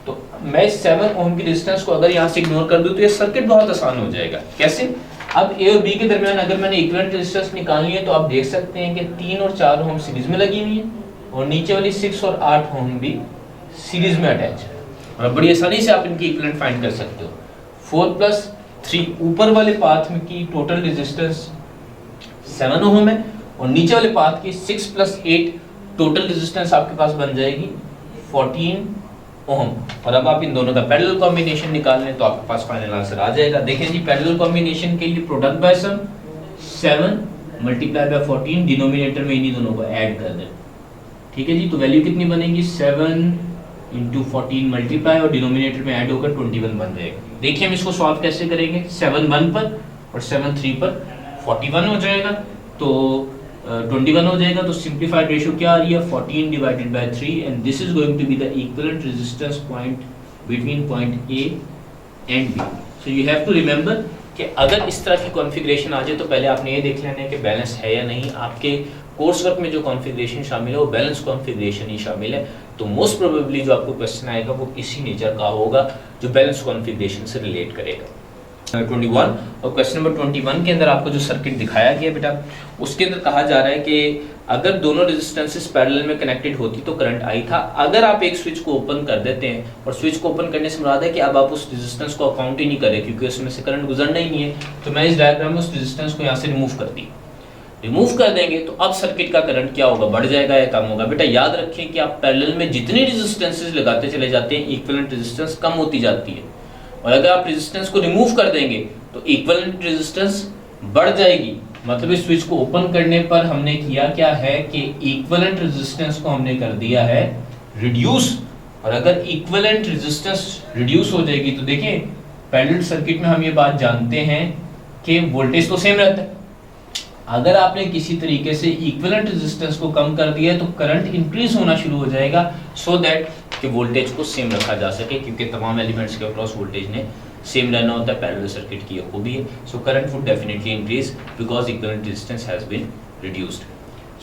तो मैं 7 ओम की रेजिस्टेंस को अगर यहाँ से इग्नोर कर दूं तो ये सर्किट बहुत आसान हो जाएगा। कैसे, अब ए और बी के दरमियान अगर मैंने इक्विवेलेंट रेजिस्टेंस निकालनी है तो आप देख सकते हैं कि 3 और 4 ओम सीरीज में लगी हुई है और नीचे वाली 6 और 8 ओम भी सीरीज में अटैच है, और बड़ी आसानी से आप इनकी इक्विवेलेंट फाइंड कर सकते हो। 4 + 3 ऊपर वाले पाथ में की टोटल रेजिस्टेंस 7 ओम है, और नीचे वाले पाथ की 6 + 8 टोटल रेजिस्टेंस आपके पास बन जाएगी 14 ओम। और अब आप इन दोनों का पैरेलल कॉम्बिनेशन निकाल लें तो आपके पास फाइनल आंसर आ जाएगा। देखें जी, पैरेलल कॉम्बिनेशन के लिए प्रोडक्ट बाय सम 7 × 14, डिनोमिनेटर में इन्हीं दोनों को ऐड कर दें, ठीक है जी। तो वैल्यू कितनी बनेगी, 7 × 14 मल्टीप्लाई और डिनोमिनेटर में ऐड होकर 21 बन जाएगा। देखिए हम इसको सॉल्व कैसे करेंगे, 7 1 पर और 7 3 पर 41 हो जाएगा, तो 21 हो जाएगा। तो सिंप्लीफाइड रेशियो क्या आ रही है, 14/3, and this is going to be the equivalent resistance point between point A and B. So you have to remember कि अगर इस तरह की कॉन्फ़िगरेशन आ जाए तो पहले आपने ये देख लेना है कि बैलेंस है या नहीं। आपके कोर्स वर्क में जो कॉन्फ़िगरेशन शामिल है वो बैलेंस कॉन्फ़िगरेशन ही शामिल है, तो मोस्ट प्रोबेबली जो आपको क्वेश्चन आएगा वो इसी नेचर का होगा जो बैलेंस कॉन्फ़िगरेशन से रिलेट करेगा। 21 और क्वेश्चन नंबर 21 के अंदर आपको जो सर्किट दिखाया गया बेटा, उसके अंदर कहा जा रहा है कि अगर दोनों रेजिस्टेंसेस पैरेलल में कनेक्टेड होती तो करंट आई था। अगर आप एक स्विच को ओपन कर देते हैं, और स्विच को ओपन करने से मुराद है कि अब आप उस रेजिस्टेंस को काउंट ही नहीं करें क्योंकि उसमें से करंट गुजरना ही नहीं है, तो मैं इस डायग्राम में उस रेजिस्टेंस को यहाँ से रिमूव कर देंगे तो अब सर्किट का करंट क्या होगा, बढ़ जाएगा या कम होगा। बेटा याद रखें कि आप पैरेलल में जितनी रेजिस्टेंसेस लगाते चले जाते हैं इक्विवेलेंट रेजिस्टेंस कम होती जाती है, और अगर आप रेजिस्टेंस को रिमूव कर देंगे तो इक्विवेलेंट रेजिस्टेंस बढ़ जाएगी। मतलब इस स्विच को ओपन करने पर हमने किया क्या है कि इक्विवेलेंट रेजिस्टेंस को हमने कर दिया है रिड्यूस, और अगर इक्विवेलेंट रेजिस्टेंस रिड्यूस हो जाएगी तो देखिए पैरेलल सर्किट में हम ये बात जानते हैं कि वोल्टेज तो सेम रहता है। अगर आपने किसी तरीके से इक्विवेलेंट रेजिस्टेंस को कम कर दिया तो करंट इंक्रीज होना शुरू हो जाएगा, सो दैट कि वोल्टेज को सेम रखा जा सके, क्योंकि तमाम एलिमेंट्स के अक्रॉस वोल्टेज ने सेम रहना होता है, पैरेलल सर्किट की खूबी है। So current would definitely increase because equivalent resistance has been reduced.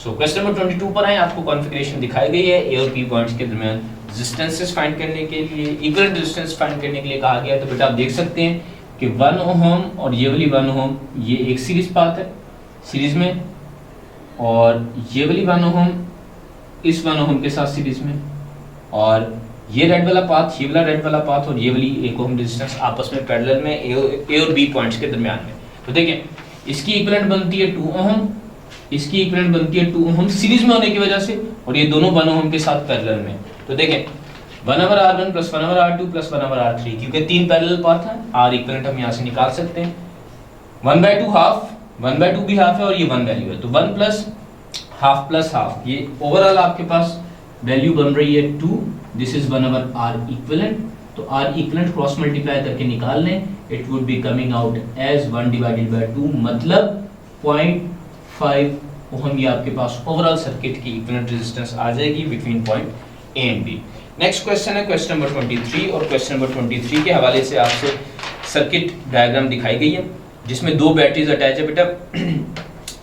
So question number 22 पर आए, आपको कॉन्फ़िगरेशन दिखाई गई है। ए और बी पॉइंट्स के दरमियान रेजिस्टेंसेस फाइंड करने के लिए, इक्विवेलेंट रेजिस्टेंस फाइंड करने के लिए कहा गया है। तो बेटा आप देख सकते हैं कि 1 ओम और ये वाली 1 ओम ये एक सीरीज पाथ है, सीरीज में, और ये वाली 1 ओम इस 1 ओम के साथ सीरीज में, और ये रेड वाला पाथ, ये वाला रेड वाला पाथ और ये वाली 1 ओम रेजिस्टेंस आपस में पैरेलल में ए और बी पॉइंट्स के दरमियान में। तो देखें इसकी इक्विवेलेंट बनती है 2 ओम, इसकी इक्विवेलेंट बनती है 2 ओम सीरीज में होने की वजह से, और ये दोनों 1 ओम के साथ पैरेलल में। तो देखें 1/R1 + 1/R2 + 1/R3, क्योंकि 3 पैरेलल पाथ हैं, R इक्विवेलेंट हम यहाँ से निकाल सकते हैं। 1/2 हाफ, 1/2 भी हाफ है और ये 1 वैल्यू है, तो 1 + हाफ, ये ओवरऑल आपके पास वैल्यू बन रही है 2, दिस इज 1/R इक्विवेलेंट। तो R इक्विवेलेंट क्रॉस मल्टीप्लाई करके निकाल लें, it would be coming out as 1/2, मतलब 0.5 ओम ये आपके पास ओवरऑल सर्किट की इक्विवेलेंट रेजिस्टेंस आ जाएगी between point A and B. Next question है क्वेश्चन नंबर 23 और क्वेश्चन नंबर 23 के हवाले से आपसे सर्किट डायग्राम दिखाई गई है जिसमें दो बैटरीज अटैच है। बेटा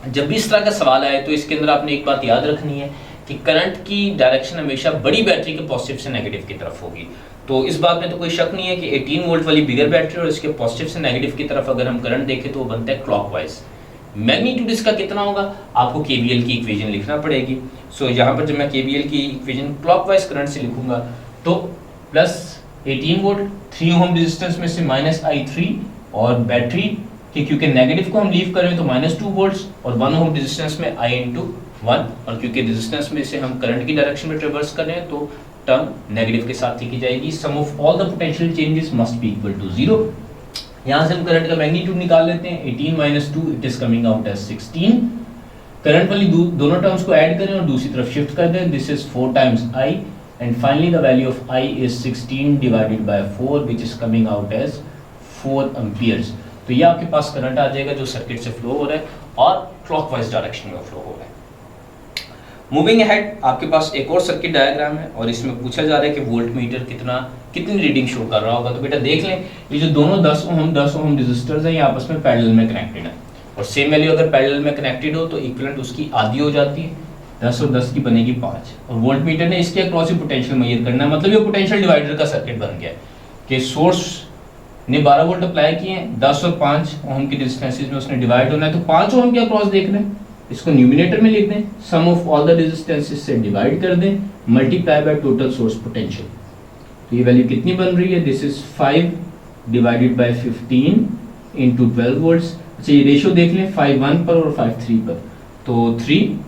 जब भी इस तरह का सवाल आए तो इसके अंदर आपने एक बात याद रखनी है कि करंट की डायरेक्शन हमेशा बड़ी बैटरी के पॉजिटिव से नेगेटिव की तरफ होगी। तो इस बात में तो कोई शक नहीं है कि 18 वोल्ट वाली बिगर बैटरी और इसके पॉजिटिव से नेगेटिव की तरफ अगर हम करंट देखें तो वो बनता है क्लॉकवाइज। मैग्नीट्यूड इसका कितना होगा, आपको केवीएल की इक्वेशन लिखना पड़ेगी। सो यहाँ पर जब मैं केवीएल की इक्वेशन क्लॉकवाइज करंट से लिखूंगा तो प्लस 18 वोल्ट 3 ओम रेजिस्टेंस में से माइनस I3 और बैटरी कि क्योंकि नेगेटिव को हम लीव करें तो -2 वोल्ट्स और 1 ओम रेजिस्टेंस में I × 1 और क्योंकि रेजिस्टेंस में से हम करंट की डायरेक्शन में ट्रेवर्स कर रहे हैं तो टर्म नेगेटिव के साथ लिखी जाएगी। Sum of all the potential changes must be equal to 0। यहाँ से हम करंट का मैग्नीट्यूड निकाल लेते हैं। 18 - 2 it is coming out as 16। Current वाली दोनों टर्म्स को ऐड करें और दूसरी तरफ शिफ्ट कर दें। This is 4 times I and finally the value of I is 16 divided by 4 which is coming out as 4 amperes। तो ये आपके पास करंट आ जाएगा जो सर्किट से फ्लो हो रहा है और क्लॉकवाइज डायरेक्शन में फ्लो हो रहा है। मूविंग अहेड आपके पास एक और सर्किट डायग्राम है और इसमें पूछा जा रहा है कि वोल्टमीटर कितनी रीडिंग शो कर रहा होगा। तो बेटा देख लें ये जो दोनों 10 ओम रेजिस्टर्स हैं ये आपस में पैरेलल में कनेक्टेड है और सेम वैल्यू अगर पैरेलल में कनेक्टेड हो तो इक्विवेलेंट उसकी आधी हो जाती है। 10 और 10 की बनेगी 5 और वोल्टमीटर ने इसके अक्रॉस ही पोटेंशियल मेजर करना है। मतलब ये पोटेंशियल डिवाइडर का सर्किट बन गया है कि सोर्स ने 12 वोल्ट अप्लाई किए हैं, 10 और 5 ओम की रेजिस्टेंसेस में उसने डिवाइड होना है तो 5 ओम के अक्रॉस देख लें, इसको न्यूमिनेटर में लिख दें, सम ऑफ ऑल द रेजिस्टेंसेस से डिवाइड कर दें multiply by total source potential. तो ये वैल्यू कितनी बन रही है, this is 5 divided by 15 × 12 volts. अच्छा ये रेशियो देख लें 5 1 पर और 5 3 पर, तो 3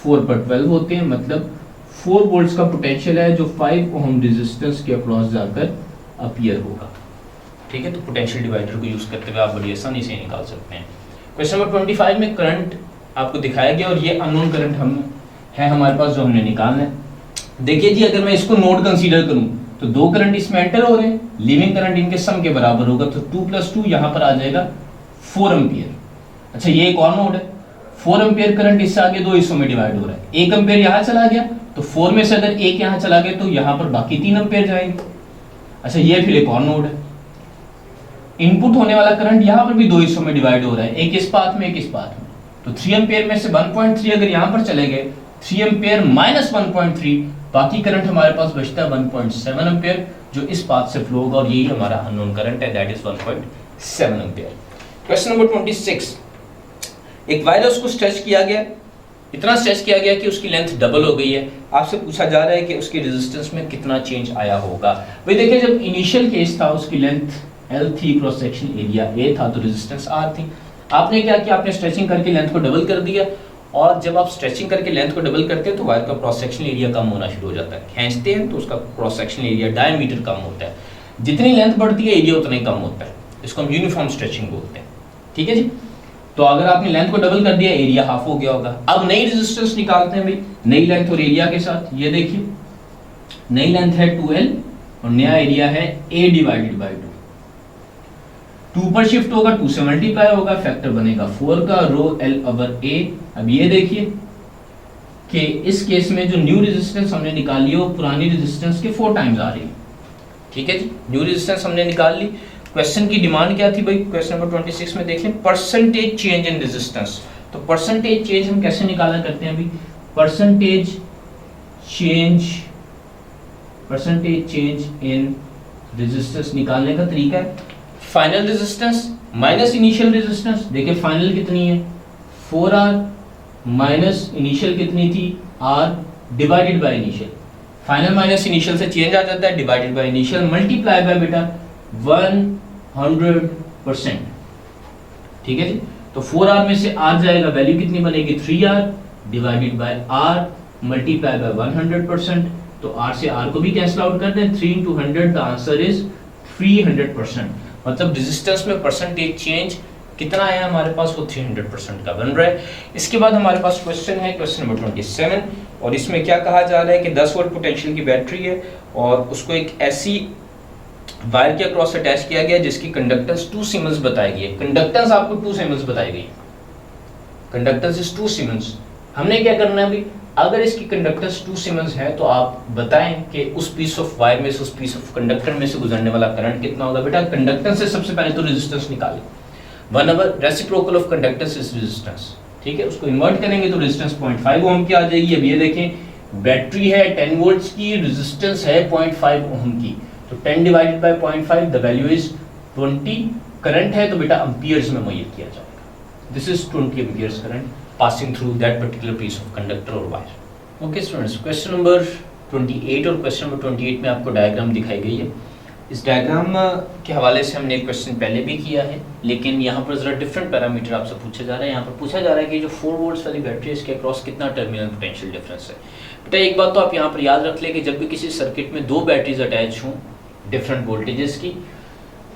4 पर 12 होते हैं, मतलब 4 वोल्ट्स का पोटेंशियल है जो 5 ओम रेजिस्टेंस के अक्रॉस जाकर अपीयर होगा। ठीक है, तो पोटेंशियल डिवाइडर को यूज करते हुए आप बड़ी आसानी से निकाल सकते हैं। क्वेश्चन नंबर 25 में करंट आपको दिखाया गया और ये अननोन करंट है हमारे पास जो हमने निकालना है। देखिए जी अगर मैं इसको नोड कंसीडर करूं तो दो करंट इसमें एंटर हो रहे हैं, लिविंग करंट इनके सम के बराबर होगा तो 2 + 2 यहाँ पर आ जाएगा 4 एम्पियर। अच्छा ये एक और नोड है, 4 एम्पियर करंट इससे आगे दो हिस्सों में डिवाइड हो रहा है। 1 एम्पियर यहाँ चला गया तो 4 में से अगर 1 यहाँ चला गया तो यहाँ पर बाकी 3 एम्पियर जाएंगे। अच्छा ये फिर एक और नोड है, इनपुट होने वाला करंट यहाँ पर भी दो हिस्सों में डिवाइड हो रहा है, एक इस पाथ में एक इस पाथ में। तो 3 एम्पियर में से 1.3 अगर यहाँ पर चले गए 3 एम्पियर - 1.3 बाकी करंट हमारे पास बचता है 1.7 एम्पियर जो इस पाथ से फ्लो होगा और यही हमारा अननोन करंट है, that is 1.7 ampere. Question number 26, एक वायर है उसको स्ट्रेच किया गया, इतना स्ट्रेच किया गया कि उसकी लेंथ डबल हो गई है। आपसे पूछा जा रहा है कि उसकी रेजिस्टेंस में कितना चेंज आया होगा। भाई देखिए जब इनिशियल केस था उसकी लेंथ L थी, क्रॉस सेक्शन एरिया A था तो रेजिस्टेंस R थी। आपने क्या किया, आपने स्ट्रेचिंग करके लेंथ को डबल कर दिया और जब आप स्ट्रेचिंग करके लेंथ को डबल करते हैं तो वायर का क्रॉस सेक्शन एरिया कम होना शुरू हो जाता है। खींचते हैं तो उसका क्रॉस सेक्शन एरिया डायमीटर कम होता है, जितनी लेंथ बढ़ती है एरिया उतना ही कम होता है। इसको हम यूनिफॉर्म स्ट्रेचिंग बोलते हैं। ठीक है जी, तो अगर आपने लेंथ को डबल कर दिया एरिया हाफ हो गया होगा। अब नई रेजिस्टेंस निकालते हैं भाई, नई लेंथ और एरिया के साथ। ये देखिए नई लेंथ है 2L और नया एरिया है A डिवाइडेड बाई 2। 2 पर शिफ्ट होगा, 2 से मल्टीप्लाई होगा, फैक्टर बनेगा 4 का, रो L/A। अब ये देखिए कि इस केस में जो न्यू रेजिस्टेंस हमने निकाली है वो पुरानी रेजिस्टेंस के 4 टाइम्स आ रही है। ठीक है जी, न्यू रेजिस्टेंस हमने निकाल ली। क्वेश्चन की डिमांड क्या थी भाई, क्वेश्चन नंबर 26 में देख लें परसेंटेज चेंज इन रेजिस्टेंस। तो परसेंटेज चेंज हम कैसे निकाला करते हैं अभी, परसेंटेज चेंज इन रेजिस्टेंस निकालने का तरीका है final resistance minus initial resistance. देखिए फाइनल कितनी है 4R माइनस इनिशियल कितनी थी R divided by initial. Final minus initial से चेंज आ जाता है, divided by initial multiply by बेटा 100%। ठीक है जी, तो 4R में से R जाएगा, वैल्यू कितनी बनेगी 3R divided by R multiply by 100%। तो R से R को भी कैंसिल आउट कर दें, 3 × 100 द आंसर इज 300%। मतलब रेजिस्टेंस में परसेंटेज चेंज कितना आया हमारे पास, वो 300% का बन रहा है। इसके बाद हमारे पास क्वेश्चन है क्वेश्चन नंबर 27 और इसमें क्या कहा जा रहा है कि 10 वोल्ट पोटेंशियल की बैटरी है और उसको एक ऐसी वायर के अक्रॉस अटैच किया गया जिसकी कंडक्टेंस 2 सीमेंस बताई गई है। कंडक्टेंस आपको 2 सीमेंस बताई गई, कंडक्टेंस इज 2 सीमेंस। हमने क्या करना है अभी, अगर इसकी कंडक्टेंस 2 सीमेंस है तो आप बताएं कि उस पीस ऑफ वायर में से, उस पीस ऑफ कंडक्टर में से गुजरने वाला करंट कितना होगा। बेटा कंडक्टेंस से सबसे पहले तो रेजिस्टेंस निकालें, 1/, reciprocal of conductance is resistance, ठीक है। उसको इन्वर्ट करेंगे तो रेजिस्टेंस 0.5 ओम की आ जाएगी। अब ये देखें बैटरी है 10 वोल्ट्स की, रेजिस्टेंस है 0.5 ओम की, तो 10 divided by 0.5 the value is 20। Current है तो बेटा एम्पियर्स में मुहैया किया जाएगा। This is 20 amperes current passing through that particular piece of conductor और wire. Okay students, question number 28 और क्वेश्चन नंबर 28 में आपको डायग्राम दिखाई गई है। इस डायग्राम के हवाले से हमने एक क्वेश्चन पहले भी किया है, लेकिन यहाँ पर ज़रा डिफरेंट पैरामीटर आपसे पूछा जा रहा है। यहाँ पर पूछा जा रहा है कि जो 4 वोल्ट्स वाली बैटरी है इसके अक्रॉस कितना टर्मिनल पोटेंशियल डिफरेंस है। बेटा एक बात तो आप यहाँ पर याद रख लें कि जब भी किसी सर्किट में 2 बैटरीज अटैच हों डिफरेंट वोल्टेजेस की,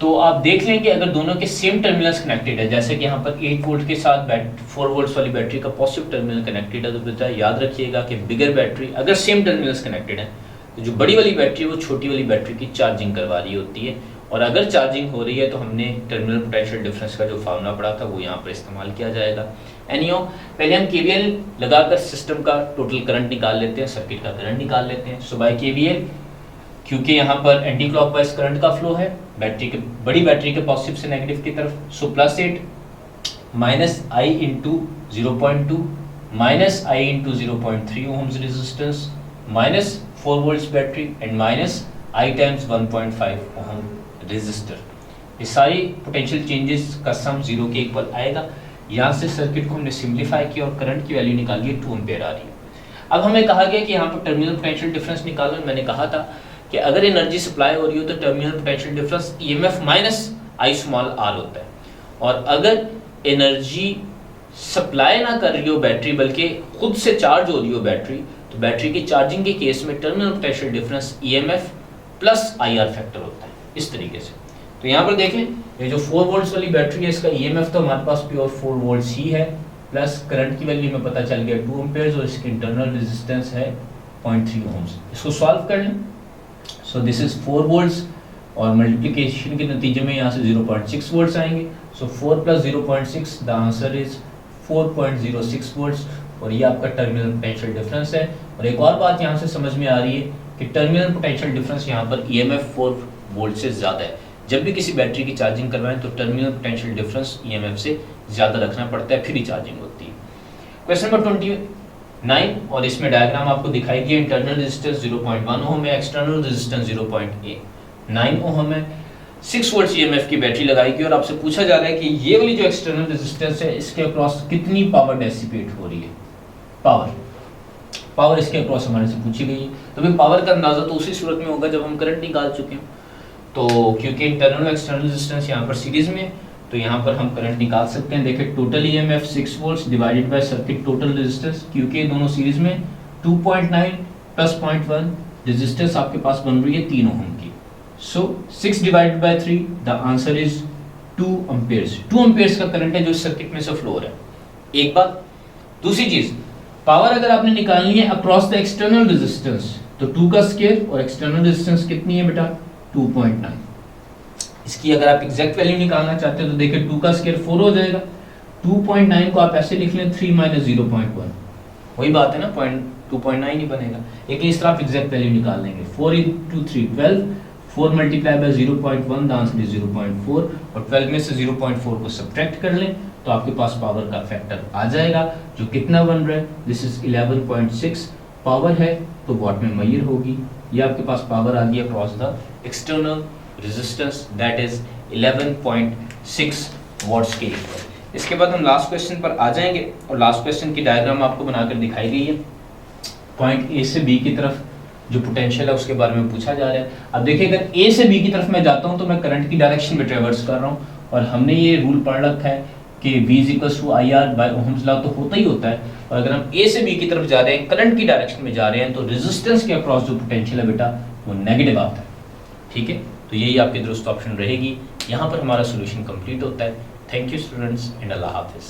तो आप देख लें कि अगर दोनों के सेम टर्मिनल्स कनेक्टेड है, जैसे कि यहाँ पर 8 वोल्ट के साथ 4 वोल्ट्स वाली बैटरी का पॉजिटिव टर्मिनल कनेक्टेड है, तो बेटा याद रखिएगा कि बिगर बैटरी अगर सेम टर्मिनल्स कनेक्टेड है तो जो बड़ी वाली बैटरी है वो छोटी वाली बैटरी की चार्जिंग करवा रही होती है, और अगर चार्जिंग हो रही है तो हमने टर्मिनल पोटेंशियल डिफरेंस का जो फार्मूला पढ़ा था वो यहाँ पर इस्तेमाल किया जाएगा। एनीहो पहले हम केवीएल लगाकर सिस्टम का टोटल करंट निकाल लेते हैं, सर्किट का करंट निकाल लेते हैं। सो बाय केवीएल, क्योंकि यहाँ पर एंटी क्लॉकवाइज करंट का फ्लो है बैटरी के, बड़ी बैटरी के पॉजिटिव से नेगेटिव की तरफ, so +8 -i into 0.2 -i into 0.3 ohms resistance -4 volts battery and -i times 1.5 ohm resistor. ये सारी पोटेंशियल चेंजेस का सम 0 के इक्वल आएगा। यहाँ से सर्किट को हमने सिंप्लीफाई किया और करंट की वैल्यू निकाली है 2 एम्पियर आ रही है। अब हमें कहा गया कि यहाँ पर टर्मिनल पोटेंशियल डिफरेंस निकालो। मैंने कहा था कि अगर एनर्जी सप्लाई हो रही हो तो terminal potential difference EMF minus I small r होता है, और अगर एनर्जी सप्लाई ना कर रही हो बैटरी बल्कि खुद से चार्ज हो रही हो बैटरी, तो बैटरी की चार्जिंग के केस में terminal potential difference EMF plus IR factor होता है इस तरीके से। तो यहाँ पर देखें ये जो 4 वोल्ट्स वाली बैटरी है इसका EMF तो हमारे पास प्योर 4 वोल्ट्स ही है, प्लस करंट की वैल्यू में पता चल गया 2 एम्पियर्स और इसकी इंटरनल रेजिस्टेंस है 0.3 ओम्स। इसको सॉल्व कर लें। सो दिस इज 4 वोल्ट्स और मल्टीप्लिकेशन के नतीजे में यहाँ से 0.6 वोल्ट्स आएंगे। सो 4 + 0.6 द आंसर इज 4.06 वोल्ट्स, और ये आपका टर्मिनल पोटेंशियल डिफरेंस है। और एक और बात यहाँ से समझ में आ रही है कि टर्मिनल पोटेंशियल डिफरेंस यहाँ पर EMF 4 वोल्ट से ज़्यादा है। जब भी किसी बैटरी की चार्जिंग करवाएं तो टर्मिनल पोटेंशियल डिफरेंस EMF से ज़्यादा रखना पड़ता है, फिर ही चार्जिंग होती है। क्वेश्चन नंबर 29 और इसमें डायग्राम आपको दिखाई दिया। इंटरनल रेजिस्टेंस 0.1 ओम है, एक्सटर्नल रेजिस्टेंस 0.9 ओम है, 6 वोल्ट EMF की बैटरी लगाई गई और आपसे पूछा जा रहा है कि ये वाली जो एक्सटर्नल रेजिस्टेंस है इसके अक्रॉस कितनी पावर डेसिपेट हो रही है। पावर इसके अक्रॉस हमारे से पूछी गई है। तो भाई पावर का अंदाजा तो उसी सूरत में होगा जब हम करंट निकाल चुके हैं। तो क्योंकि इंटरनल और एक्सटर्नल रेजिस्टेंस यहाँ पर सीरीज में है तो यहाँ पर हम करंट निकाल सकते हैं। देखिए total EMF 6 volts divided by circuit total resistance, क्योंकि दोनों सीरीज में 2.9 + 0.1 रेजिस्टेंस आपके पास बन रही है 3 ओम की। सो 6 divided by 3 the answer is 2 amperes. 2 amperes का करंट है जो इस सर्किट में से फ्लो हो रहा है। एक बात। दूसरी चीज, पावर अगर आपने निकालनी है अक्रॉस द एक्सटर्नल रेजिस्टेंस तो 2 का स्क्वायर और एक्सटर्नल रेजिस्टेंस कितनी है बेटा 2.9। इसकी अगर आप एग्जैक्ट वैल्यू निकालना चाहते हो तो देखिए 2 का स्क्वायर 4 हो जाएगा। 2.9 को आप ऐसे लिख लें 3 - 0.1, वही बात है ना, 2.9 ही बनेगा। लेकिन इस तरह आप एग्जैक्ट वैल्यू निकाल लेंगे। 4 × 3 12, 4 × 0.1 द आंसर इज 0.4, और 12 में से 0.4 को सब्ट्रैक्ट कर लें तो आपके पास पावर का फैक्टर आ जाएगा जो कितना बन रहा है, दिस इज 11.6 पावर है तो वॉट में मेजर होगी। ये आपके पास पावर आ गई across the external resistance that is 11.6 watts के इक्वल। इसके बाद हम लास्ट क्वेश्चन पर आ जाएंगे और लास्ट क्वेश्चन की डायग्राम आपको बनाकर दिखाई गई है। पॉइंट A से B की तरफ जो पोटेंशियल है उसके बारे में पूछा जा रहा है। अब देखिए अगर A से B की तरफ मैं जाता हूं तो मैं करंट की डायरेक्शन में ट्रेवर्स कर रहा हूं, और हमने ये रूल पढ़ रखा है कि V = IR by ohm's law तो होता ही होता है। और अगर हम A से B की तरफ जा रहे हैं, करंट की डायरेक्शन में जा रहे हैं, तो रेजिस्टेंस के अक्रॉस जो पोटेंशियल है बेटा वो नेगेटिव आता है। ठीक है, तो यही आपकी दुरुस्त ऑप्शन रहेगी। यहाँ पर हमारा सोल्यूशन कंप्लीट होता है। थैंक यू स्टूडेंट्स एंड अल्लाह हाफिज़।